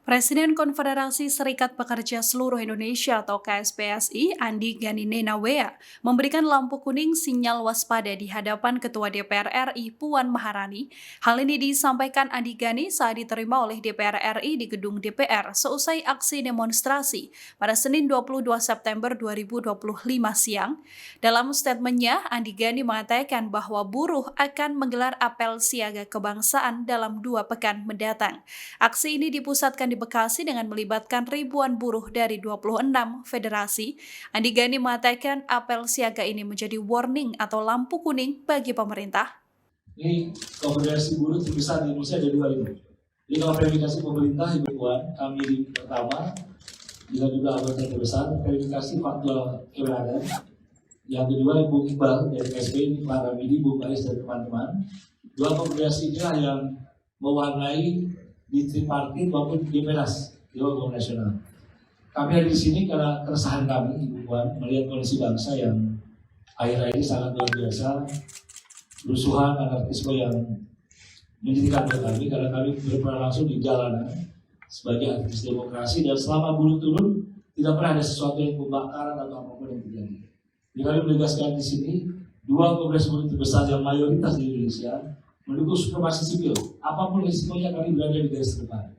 Presiden Konfederasi Serikat Pekerja Seluruh Indonesia atau KSPSI, Andi Gani Nenawea, memberikan lampu kuning sinyal waspada di hadapan Ketua DPR RI Puan Maharani. Hal ini disampaikan Andi Gani saat diterima oleh DPR RI di gedung DPR seusai aksi demonstrasi pada Senin 22 September 2025 siang. Dalam statementnya, Andi Gani mengatakan bahwa buruh akan menggelar apel siaga kebangsaan dalam 2 pekan mendatang. Aksi ini dipusatkan di Bekasi dengan melibatkan ribuan buruh dari 26 federasi. Andi Gani mengatakan apel siaga ini menjadi warning atau lampu kuning bagi pemerintah. Ini konfederasi buruh terbesar di Indonesia ada 2 ini. Jadi kalau verifikasi pemerintah Ibu Puan, kami di pertama, juga anggota terbesar, verifikasi faktual kebenaran. Yang kedua Ibu Iqbal dari KSP, ini Pak Ramidi, Bu Baris dan teman-teman. 2 konfederasi inilah yang mewarnai di tripartit maupun di Menas, di Dewan Nasional. Kami ada di sini karena keresahan kami, Ibu Puan, melihat kondisi bangsa yang akhir-akhir ini sangat luar biasa, kerusuhan, anarkisme yang menyedihkan buat kami, karena kami berperan langsung di jalanan sebagai aktivis demokrasi, dan selama buruh turun tidak pernah ada sesuatu yang pembakaran atau apapun yang terjadi. Jadi kami menegaskan di sini 2 kongres buruh terbesar yang mayoritas di Indonesia mendukung supremasi sipil, apapun risikonya kami berada di garis depan.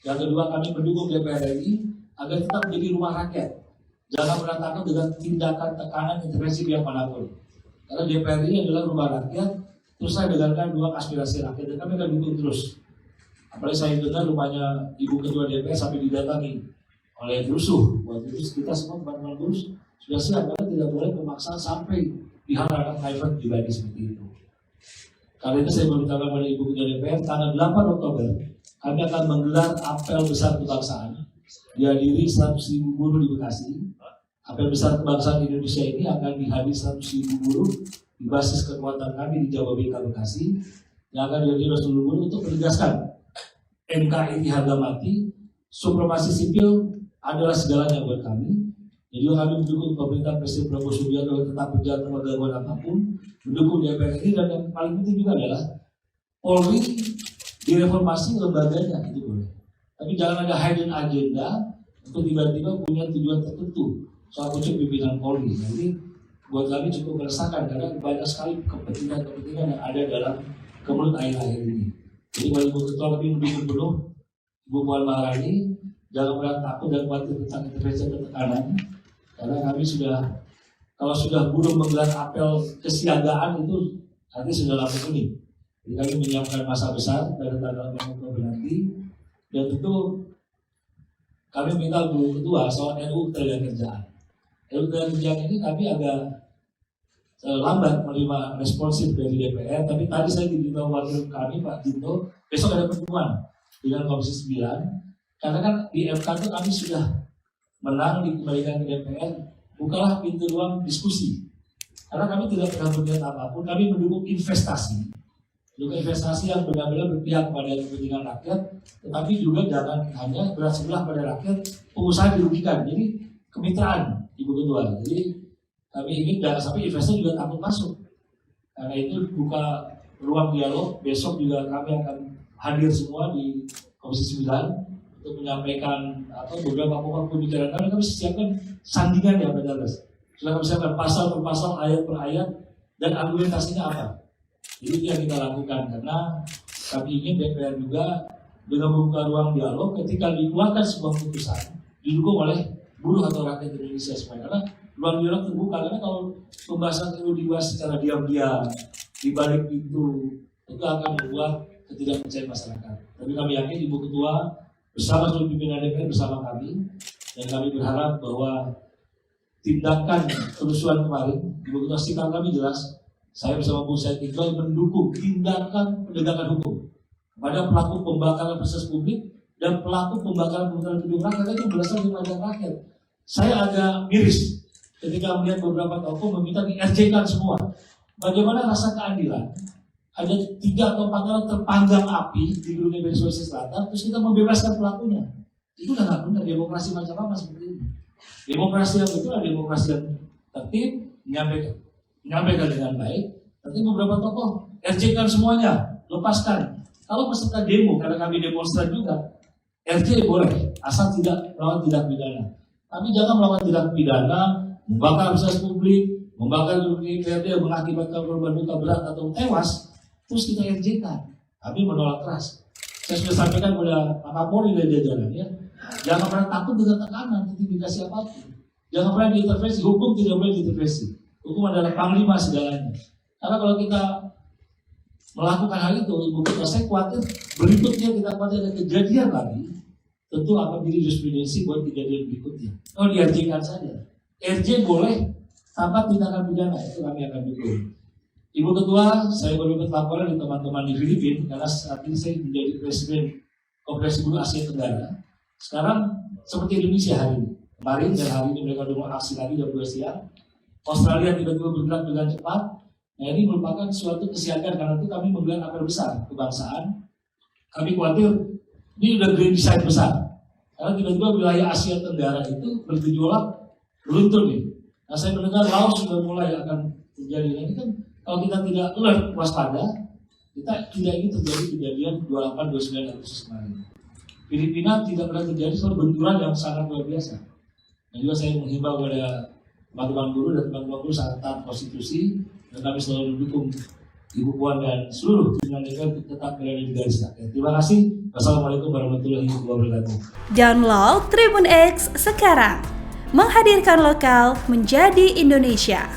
Yang kedua, kami mendukung DPR RI agar tetap menjadi rumah rakyat. Jangan pernah takut dengan tindakan tekanan intervensi pihak manapun. Karena DPR RI adalah rumah rakyat, terus saya dengarkan 2 aspirasi rakyat, dan kami akan dukung terus. Apalagi saya dengar rumahnya Ibu Ketua DPR sampai didatangi oleh rusuh. Waktu itu kita semua teman-teman buruh sudah siap, karena tidak boleh memaksa sampai pihak ranah private pribadi seperti itu. Kali ini saya memintakan pada Ibu Ketua DPR, tanggal 8 Oktober kami akan menggelar apel besar kebangsaan dihadiri 100.000 buruh di Bekasi. Apel besar kebangsaan Indonesia ini akan dihadiri 100.000 buruh di basis kekuatan kami di Jababeka Bekasi, yang akan dihadiri seluruh buruh untuk menegaskan NKRI harga mati, supremasi sipil adalah segalanya buat kami. Jadi kami mendukung pemerintah Presiden Prabowo Subianto tetap berjalan tanpa gangguan apapun, mendukung DPR ini, dan yang paling penting juga adalah Polri direformasi lembaganya, itu boleh. Tapi jangan ada hidden agenda untuk tiba-tiba punya tujuan tertentu soal pucuk pimpinan Polri. Jadi buat kami cukup meresahkan karena banyak sekali kepentingan yang ada dalam kemelut akhir-akhir ini. Jadi bagi Ibu Ketua, kami mendukung penuh Ibu Puan Maharani, jangan pernah takut dan khawatir tentang intervensi dan tekanan. Karena kami kalau sudah buruh menggelar apel kesiagaan itu nanti sudah lampu kuning. Jadi kami menyiapkan masa besar pada tanggal 6 Oktober nanti, dan tentu kami minta Bu Ketua soal RUU Ketenagakerjaan. RUU Ketenagakerjaan ini kami agak lambat menerima responsif dari DPR, tapi tadi saya diminta wakil kami Pak Jinto, besok ada pertemuan dengan Komisi 9, karena kan di MK itu kami sudah menang, dikembalikan ke DPR, bukalah pintu ruang diskusi. Karena kami tidak pernah berniat apapun, kami mendukung investasi. Mendukung investasi yang benar-benar berpihak pada kepentingan rakyat, tetapi juga jangan hanya berat sebelah pada rakyat, pengusaha dirugikan. Jadi kemitraan, Ibu Ketua. Jadi kami ingin jangan sampai investor juga takut masuk. Karena itu buka ruang dialog, besok juga kami akan hadir semua di Komisi 9 untuk menyampaikan atau beberapa pokok pembicaraan kami siapkan sandingan ya Pak Charles. Sudah kami siapkan pasal per pasal, ayat per ayat, dan argumentasinya apa. Jadi itu yang kita lakukan, karena kami ingin DPR juga dengan membuka ruang dialog ketika dikeluarkan sebuah putusan didukung oleh buruh atau rakyat Indonesia semuanya. Karena ruang dialog terbuka, karena kalau pembahasan itu dibahas secara diam-diam di balik itu akan membuat ketidakpercayaan masyarakat. Tapi kami yakin Ibu Ketua bersama seluruh pimpinan DPR bersama kami, dan kami berharap bahwa tindakan kerusuhan kemarin, Ibu Ketua, sikap kami jelas. Saya bersama Bu Said Iqbal mendukung tindakan penegakan hukum kepada pelaku pembakaran fasilitas publik dan pelaku pembakaran gedung rakyat itu berasal dari pajak rakyat. Saya agak miris ketika melihat beberapa tokoh meminta di-RJ-kan semua. Bagaimana rasa keadilan? Ada 3 atau 4 orang terpanggang api di gedung DPR Sulawesi Selatan, terus kita membebaskan pelakunya. Itu udah nggak benar. Demokrasi macam apa seperti ini? Demokrasi yang betul adalah demokrasi yang tertib, menyampaikan dengan baik. Tapi beberapa tokoh RJ-kan semuanya, lepaskan. Kalau peserta demo, karena kami demonstran juga, RJ boleh, asal tidak melakukan tindak pidana. Tapi jangan melakukan tindak pidana, membakar fasilitas publik, membakar DPRD, mengakibatkan korban luka berat atau tewas, terus kita RJ-kan. Kami menolak keras. Saya sudah sampaikan kepada Pak Kapolri dan jajarannya, jangan pernah takut dengan tekanan, intimidasi apapun. Jangan pernah diintervensi, hukum tidak boleh diintervensi. Hukum adalah panglima segalanya. Karena kalau kita melakukan hal itu, ibu kita, saya khawatir berikutnya kita khawatir ada kejadian lagi, tentu akan menjadi jurisprudensi buat kejadian berikutnya. Kalau di-RJ-kan saja. RJ boleh tanpa tindakan pidana, itu kami akan dukung. Ibu Ketua, saya baru dapat laporan dari teman-teman di Filipina, karena saat ini saya menjadi Presiden Konferensi Buruh Asia Tenggara. Sekarang seperti Indonesia hari ini. Kemarin dan hari ini mereka sudah aksi lagi jam 2 siang. Australia tiba-tiba bergerak dengan cepat. Nah, ini merupakan suatu kesiagaan karena itu kami menggelar apel besar kebangsaan. Kami khawatir ini udah green design besar. Karena tiba-tiba wilayah Asia Tenggara itu bergejolak beruntun nih. Nah, saya mendengar Laos sudah mulai akan terjadi. Nah, ini kan kalau kita tidak alert, waspada, kita tidak ingin terjadi kejadian 28-29 Agustus kemarin. Filipina tidak pernah terjadi soal benturan yang sangat luar biasa. Dan juga saya menghimbau kepada teman-teman guru dan teman-teman guru sangat taat konstitusi, dan kami selalu mendukung Ibu Puan dan seluruh pimpinan DPR untuk tetap berada di garis rakyat. Terima kasih. Wassalamualaikum warahmatullahi wabarakatuh. Download Tribun X sekarang, menghadirkan lokal menjadi Indonesia.